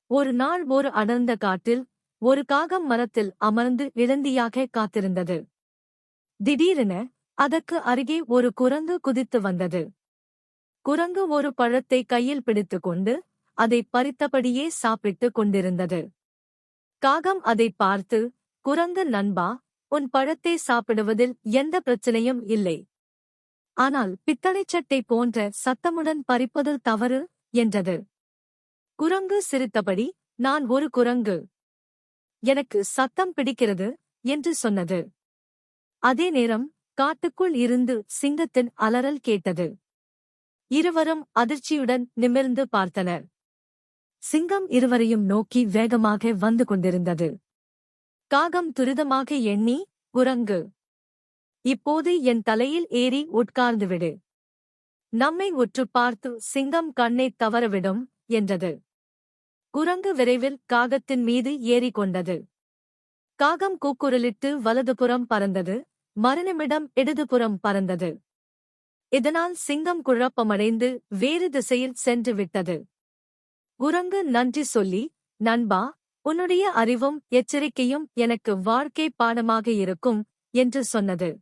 ஒரு நாள் ஒரு அடர்ந்த காட்டில் ஒரு காகம் மரத்தில் அமர்ந்து இளந்தியாக காத்திருந்தது. திடீரென அதற்கு அருகே ஒரு குரங்கு குதித்து வந்தது. குரங்கு ஒரு பழத்தை கையில் பிடித்துக்கொண்டு அதை பறித்தபடியே சாப்பிட்டுக் கொண்டிருந்தது. காகம் அதைப் பார்த்து, குரங்கு நண்பா, உன் பழத்தை சாப்பிடுவதில் எந்த பிரச்சனையும் இல்லை. ஆனால் பித்தளைச் சட்டை போன்ற சத்தமுடன் பறிப்பது தவறு என்றது. குரங்கு சிரித்தபடி, நான் ஒரு குரங்கு. எனக்கு சத்தம் பிடிக்கிறது என்று சொன்னது. அதே நேரம் காட்டுக்குள் இருந்து சிங்கத்தின் அலறல் கேட்டது. இருவரும் அதிர்ச்சியுடன் நிமிர்ந்து பார்த்தனர். சிங்கம் இருவரையும் நோக்கி வேகமாக வந்து கொண்டிருந்தது. காகம் துரிதமாக எண்ணி, குரங்கு, இப்போது என் தலையில் ஏறி உட்கார்ந்துவிடு. நம்மை உற்றுப் பார்த்து சிங்கம் கண்ணைத் தவறவிடும் என்றது. குரங்கு விரைவில் காகத்தின் மீது ஏறிக்கொண்டது. காகம் கூக்குரலிட்டு வலதுபுறம் பறந்தது, மறுநிமிடம் இடதுபுறம் பறந்தது. இதனால் சிங்கம் குழப்பமடைந்து வேறு திசையில் சென்று விட்டது. குரங்கு நன்றி சொல்லி, நண்பா, உன்னுடைய அறிவும் எச்சரிக்கையும் எனக்கு வாழ்க்கை பாடமாக இருக்கும் என்று சொன்னது.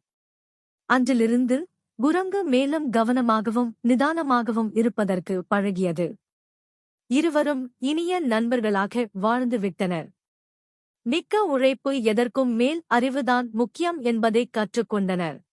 அன்றிலிருந்து குரங்கு மேலும் கவனமாகவும் நிதானமாகவும் இருப்பதற்கு பழகியது. இருவரும் இனிய நண்பர்களாக வாழ்ந்து விட்டனர். மிக்க உழைப்பு எதற்கும் மேல் அறிவுதான் முக்கியம் என்பதைக் கற்றுக்கொண்டனர்.